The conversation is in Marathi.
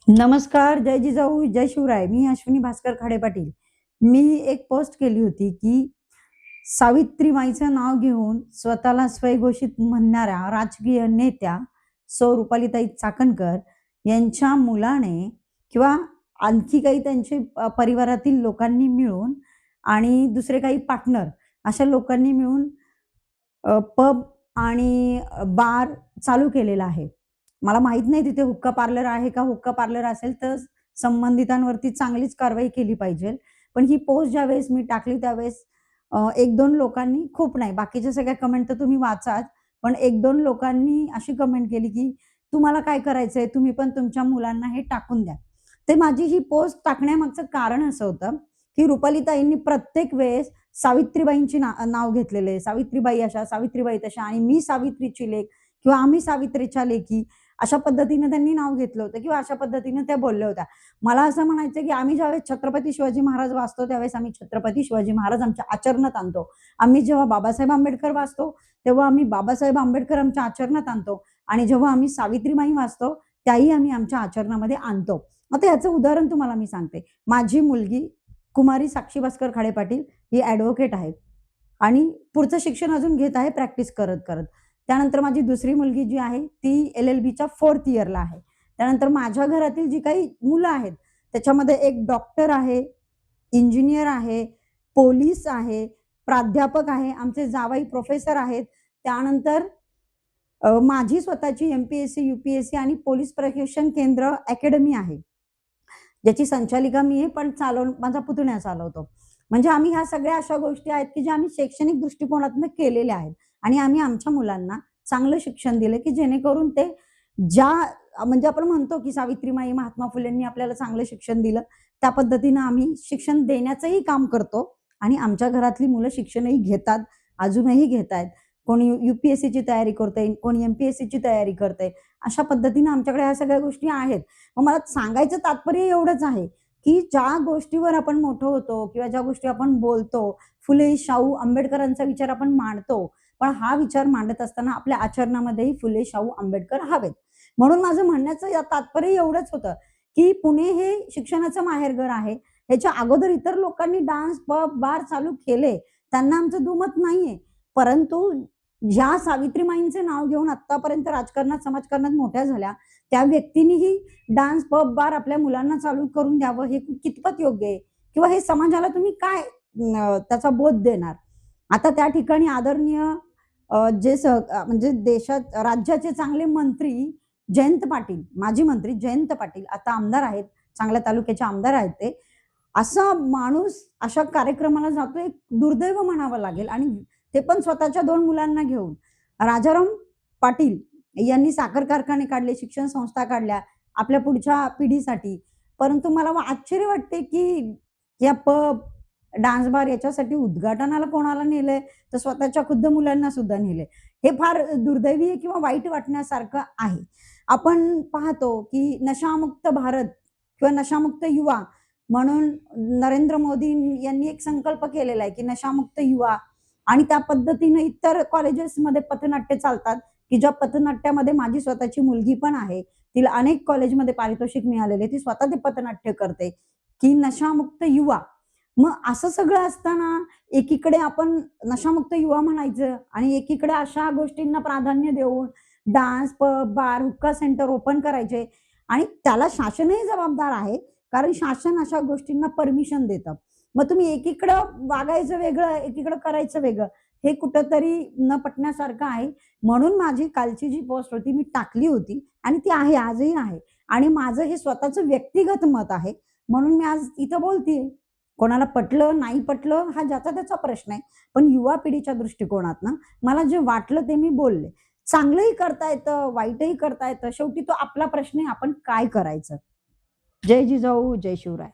नमस्कार, जय जिजाऊ, जय शिवराय. मी अश्विनी भास्कर खाडे पाटील. मी एक पोस्ट केली होती, की सावित्रीबाईचं नाव घेऊन स्वतःला स्वयंघोषित म्हणणाऱ्या राजकीय नेत्या सौ रुपालीताई चाकणकर यांच्या मुलाने किंवा आणखी काही त्यांचे परिवारातील लोकांनी मिळून आणि दुसरे काही पार्टनर अशा लोकांनी मिळून पब आणि बार चालू केलेला आहे. मला माहीत नाही तिथे हुक्का पार्लर आहे का? हुक्का पार्लर असेल तर संबंधितांवरती चांगलीच कारवाई केली पाहिजे. पण ही पोस्ट ज्यावेळेस मी टाकली त्यावेळेस 1-2 लोकांनी, खूप नाही, बाकीच्या सगळ्या कमेंट तर तुम्ही वाचाच. पण 1-2 लोकांनी अशी कमेंट केली, की "तुम्हाला काय करायचंय? तुम्ही पण तुमच्या मुलांना हे टाकून द्या." ते माझी ही पोस्ट टाकण्यामागचं कारण असं होतं, की रुपालीताईंनी प्रत्येक वेळेस सावित्रीबाईंची नाव घेतलेलं आहे. सावित्रीबाई अशा, सावित्रीबाई तशा आणि मी सावित्रीची लेक किंवा आम्ही सावित्रीच्या लेकी अशा पद्धतीनं त्यांनी नाव घेतलं होतं किंवा अशा पद्धतीनं त्या बोलल्या होत्या. मला असं म्हणायचं की आम्ही ज्यावेळेस छत्रपती शिवाजी महाराज वाचतो, त्यावेळेस आम्ही छत्रपती शिवाजी महाराज आमच्या आचरणात आणतो. आम्ही जेव्हा बाबासाहेब आंबेडकर वाचतो, तेव्हा आम्ही बाबासाहेब आंबेडकर आमच्या आचरणात आणतो आणि जेव्हा आम्ही सावित्रीबाई वाचतो, त्याही आम्ही आमच्या आचरणामध्ये आणतो. आता याचं उदाहरण तुम्हाला मी सांगते. माझी मुलगी कुमारी साक्षी भास्कर खाडे पाटील ही ॲडव्होकेट आहे आणि पुढचं शिक्षण अजून घेत आहे प्रॅक्टिस करत-करत. त्यानंतर माझी दुसरी मुलगी जी आहे ती LLBच्या 4th इयरला आहे. त्यानंतर माझ्या घरातील जी काही मुलं आहेत, त्याच्यामध्ये एक डॉक्टर आहे, इंजिनियर आहे, पोलीस आहे, प्राध्यापक आहे, आमचे जावई प्रोफेसर आहेत. त्यानंतर माझी स्वतःची MPSC, UPSC आणि पोलीस प्रशिक्षण केंद्र अकॅडमी आहे. ज्याची संचालिका मी आहे, पण माझा पुतण्या चालवतो. म्हणजे आम्ही ह्या सगळ्या अशा गोष्टी आहेत, की ज्या आम्ही शैक्षणिक दृष्टिकोनातून केलेल्या आहेत आणि आम्ही आमच्या मुलांना चांगलं शिक्षण दिलं, की जेणेकरून ते ज्या म्हणजे आपण म्हणतो, की सावित्रीमाई, महात्मा फुलेंनी आपल्याला चांगलं शिक्षण दिलं, त्या पद्धतीनं आम्ही शिक्षण देण्याचंही काम करतो आणि आमच्या घरातली मुलं शिक्षणही घेतात, अजूनही घेतायत. कोणी UPSCची तयारी करतंय, कोणी MPSCची तयारी करतंय. अशा पद्धतीनं आमच्याकडे ह्या सगळ्या गोष्टी आहेत. मग मला सांगायचं तात्पर्य एवढंच आहे, की ज्या गोष्टीवर आपण मोठं होतो किंवा ज्या गोष्टी आपण बोलतो, फुले, शाहू, आंबेडकरांचा विचार आपण मांडतो. पण हा विचार मांडत असताना आपल्या आचरणामध्येही फुले, शाहू, आंबेडकर हवेत. म्हणून माझं म्हणण्याचं या तात्पर्य एवढंच होतं, की पुणे हे शिक्षणाचं माहेरघर आहे. ह्याच्या अगोदर इतर लोकांनी डान्स, पब, बार चालू केले. त्यांना आमचं दुमत नाहीये. परंतु ज्या सावित्रीमाईंचे नाव घेऊन आत्तापर्यंत राजकारणात, समाजकारणात मोठ्या झाल्या, त्या व्यक्तींनीही डान्स, पब, बार आपल्या मुलांना चालू करून द्यावं हे कितपत योग्य आहे? किंवा हे समाजाला तुम्ही काय त्याचा बोध देणार? आता त्या ठिकाणी आदरणीय म्हणजे देशात राज्याचे चांगले मंत्री जयंत पाटील, माजी मंत्री जयंत पाटील आता आमदार आहेत, चांगल्या तालुक्याचे आमदार आहेत ते. असा माणूस अशा कार्यक्रमाला जातो, एक दुर्दैव म्हणावं लागेल आणि ते पण स्वतःच्या 2 मुलांना घेऊन. राजाराम पाटील यांनी साखर कारखाने काढले, शिक्षण संस्था काढल्या आपल्या पुढच्या पिढीसाठी. परंतु मला आश्चर्य वाटते, की या पब, डान्स बार याच्यासाठी उद्घाटनाला कोणाला नेलंय, तर स्वतःच्या खुद्द मुलांना सुद्धा नेलंय. हे फार दुर्दैवी आहे किंवा वाईट वाटण्यासारखं आहे. आपण पाहतो, की नशामुक्त भारत किंवा नशामुक्त युवा म्हणून नरेंद्र मोदी यांनी एक संकल्प केलेला आहे, की नशामुक्त युवा आणि त्या पद्धतीनं इतर कॉलेजेसमध्ये पथनाट्य चालतात, की ज्या पथनाट्यामध्ये माझी स्वतःची मुलगी पण आहे. तिला अनेक कॉलेजमध्ये पारितोषिक मिळालेले. ती स्वतः ते पथनाट्य करते, की नशामुक्त युवा. मग असं सगळं असताना एकीकडे आपण नशामुक्त युवा म्हणायचं आणि एकीकडे अशा गोष्टींना प्राधान्य देऊन डान्स, पब, बार, हुक्का सेंटर ओपन करायचे आणि त्याला शासनही जबाबदार आहे. कारण शासन अशा गोष्टींना परमिशन देतं. मग तुम्ही एकीकडं वागायचं वेगळं, एकीकडं करायचं वेगळं. हे कुठेतरी न पटण्यासारखं आहे. म्हणून माझी कालची जी पोस्ट होती मी टाकली होती आणि ती आहे, आजही आहे. आणि माझं हे स्वतःचं व्यक्तिगत मत आहे. म्हणून मी आज इथं बोलतीये. कोणाला पटलं, नाही पटलं हा ज्याचा त्याचा प्रश्न आहे. पण युवा पिढीच्या दृष्टिकोनातनं मला जे वाटलं ते मी बोलले. चांगलंही करता येतं, वाईटही करता येतं. शेवटी तो आपला प्रश्न आहे, आपण काय करायचं? जय जिजाऊ, जय शिवराय.